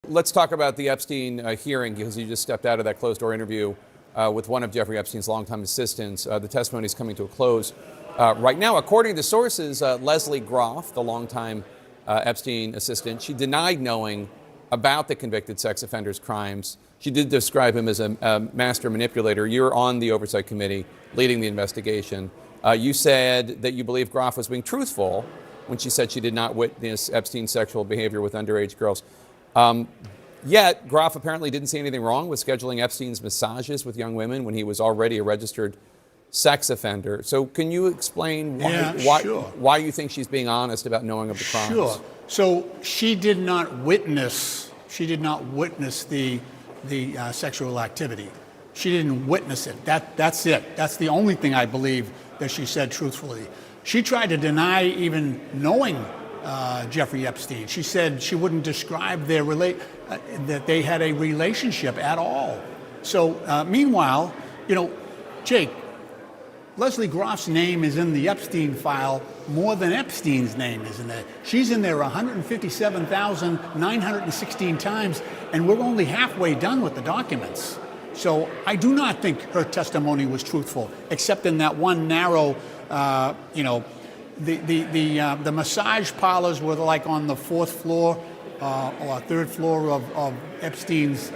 let's talk about the Epstein hearing, because you just stepped out of that closed-door interview with one of Jeffrey Epstein's longtime assistants. The testimony is coming to a close right now. According to sources, Lesley Groff, the longtime Epstein assistant, she denied knowing about the convicted sex offender's crimes. She did describe him as a master manipulator. You're on the Oversight Committee leading the investigation. You said that you believe Groff was being truthful when she said she did not witness Epstein's sexual behavior with underage girls. Yet, Groff apparently didn't see anything wrong with scheduling Epstein's massages with young women when he was already a registered sex offender. So can you explain why you think she's being honest about knowing of the crimes? Sure. So she did not witness the sexual activity. She didn't witness it. That's it. That's the only thing I believe that she said truthfully. She tried to deny even knowing Jeffrey Epstein. She said she wouldn't describe that they had a relationship at all. So meanwhile, Jake, Lesley Groff's name is in the Epstein file more than Epstein's name is in there. She's in there 157,916 times, and we're only halfway done with the documents. So I do not think her testimony was truthful, except in that one narrow, the massage parlors were like on the fourth floor or third floor of Epstein's,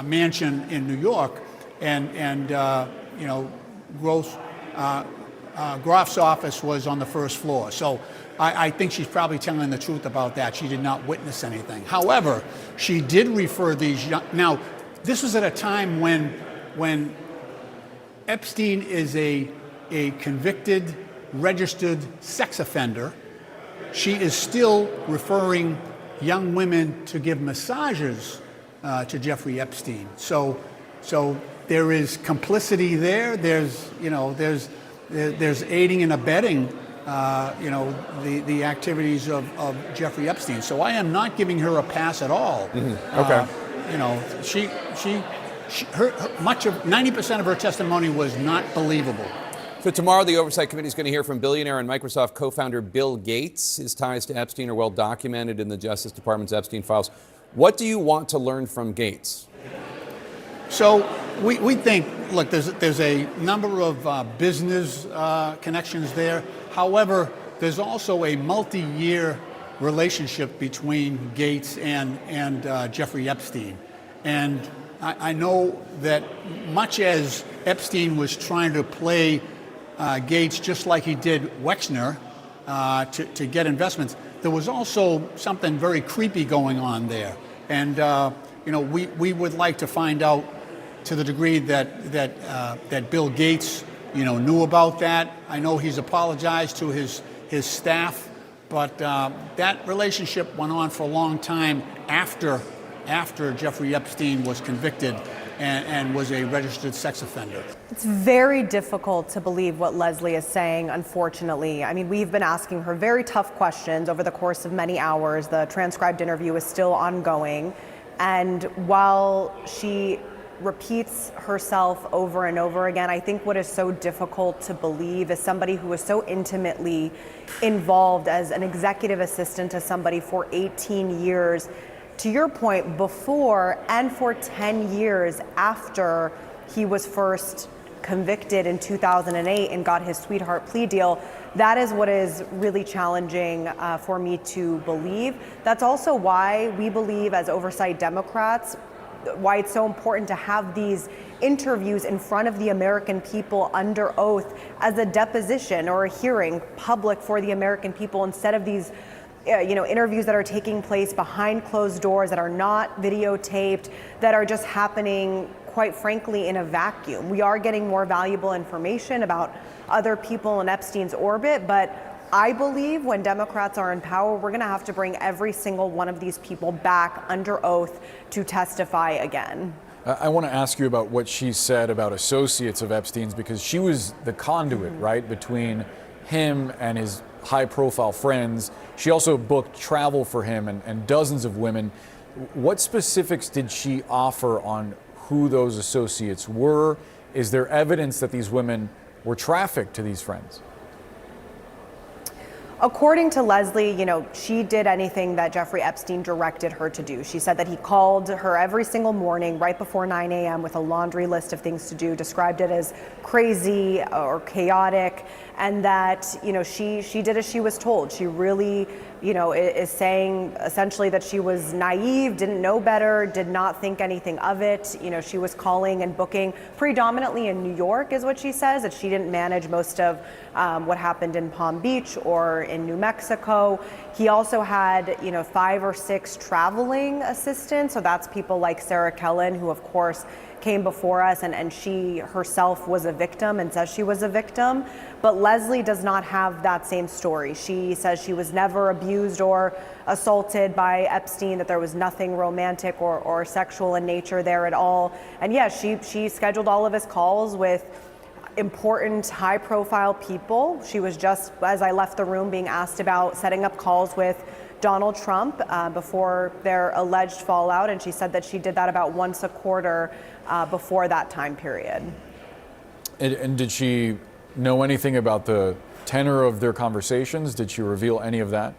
mansion in New York, and Groff's office was on the first floor. So I think she's probably telling the truth about that. She did not witness anything. However, she did refer these young. Now, this was at a time when Epstein is a convicted, registered sex offender. She is still referring young women to give massages to Jeffrey Epstein. So there is complicity there. There's aiding and abetting, the activities of Jeffrey Epstein. So I am not giving her a pass at all. Mm-hmm. Okay. Much of 90% of her testimony was not believable. So tomorrow, the Oversight Committee is going to hear from billionaire and Microsoft co-founder Bill Gates. His ties to Epstein are well documented in the Justice Department's Epstein files. What do you want to learn from Gates? So we think, look, there's a number of business connections there. However, there's also a multi-year relationship between Gates and Jeffrey Epstein. And I know that much as Epstein was trying to play Gates just like he did Wexner to get investments, there was also something very creepy going on there. And we would like to find out to the degree that Bill Gates knew about that. I know he's apologized to his staff, but that relationship went on for a long time after Jeffrey Epstein was convicted and was a registered sex offender. It's very difficult to believe what Lesley is saying, unfortunately. I mean, we've been asking her very tough questions over the course of many hours. The transcribed interview is still ongoing. And while she repeats herself over and over again, I think what is so difficult to believe is somebody who is so intimately involved as an executive assistant to somebody for 18 years, to your point, before and for 10 years after he was first convicted in 2008 and got his sweetheart plea deal. That is what is really challenging for me to believe. That's also why we believe, as Oversight Democrats, why it's so important to have these interviews in front of the American people under oath as a deposition or a hearing public for the American people, instead of these interviews that are taking place behind closed doors, that are not videotaped, that are just happening, quite frankly, in a vacuum. We are getting more valuable information about other people in Epstein's orbit, but I believe when Democrats are in power, we're going to have to bring every single one of these people back under oath to testify again. I want to ask you about what she said about associates of Epstein's, because she was the conduit, right, between him and his high-profile friends. She also booked travel for him and dozens of women. What specifics did she offer on who those associates were? Is there evidence that these women were trafficked to these friends? According to Lesley, she did anything that Jeffrey Epstein directed her to do. She said that he called her every single morning right before 9 a.m. with a laundry list of things to do, described it as crazy or chaotic, and that, she did as she was told. She really, is saying essentially that she was naive, didn't know better, did not think anything of it. She was calling and booking predominantly in New York, is what she says, that she didn't manage most of what happened in Palm Beach or in New Mexico. He also had, 5 or 6 traveling assistants. So that's people like Sarah Kellen, who of course came before us, and she herself was a victim and says she was a victim. But Lesley does not have that same story. She says she was never abused or assaulted by Epstein, that there was nothing romantic or sexual in nature there at all. And yes, she scheduled all of his calls with important high-profile people. She was just, as I left the room, being asked about setting up calls with Donald Trump before their alleged fallout, and she said that she did that about once a quarter before that time period. And did she know anything about the tenor of their conversations? Did she reveal any of that?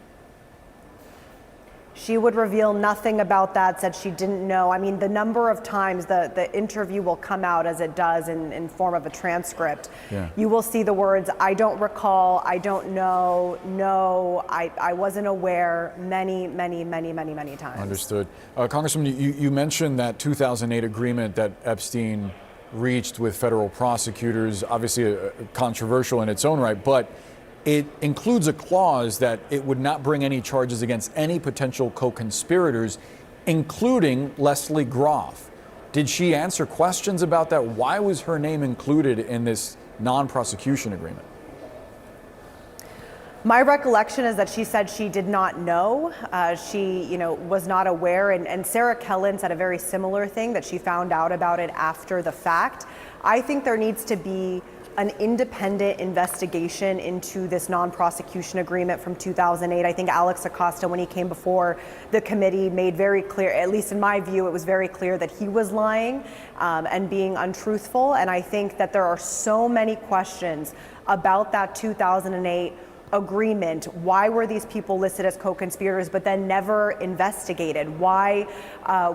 She would reveal nothing about that, said she didn't know. I mean, the number of times the interview will come out as it does in form of a transcript. Yeah. You will see the words, I don't recall, I don't know, no, I wasn't aware, many times. Understood. Congressman, you mentioned that 2008 agreement that Epstein reached with federal prosecutors, obviously controversial in its own right, but it includes a clause that it would not bring any charges against any potential co-conspirators, including Lesley Groff. Did she answer questions about that? Why was her name included in this non-prosecution agreement? My recollection is that she said she did not know. She, was not aware. And Sarah Kellen said a very similar thing, that she found out about it after the fact. I think there needs to be an independent investigation into this non-prosecution agreement from 2008. I think Alex Acosta, when he came before the committee, made very clear, at least in my view, it was very clear that he was lying and being untruthful. And I think that there are so many questions about that 2008 agreement. Why were these people listed as co-conspirators but then never investigated? Why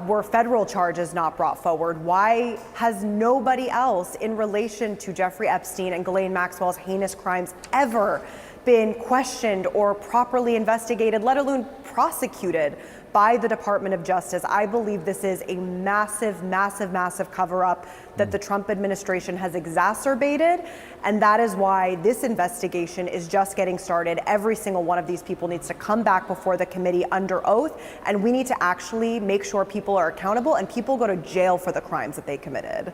were federal charges not brought forward? Why has nobody else in relation to Jeffrey Epstein and Ghislaine Maxwell's heinous crimes ever been questioned or properly investigated, let alone prosecuted by the Department of Justice? I believe this is a massive cover-up that the Trump administration has exacerbated, and that is why this investigation is just getting started. Every single one of these people needs to come back before the committee under oath, and we need to actually make sure people are accountable and people go to jail for the crimes that they committed.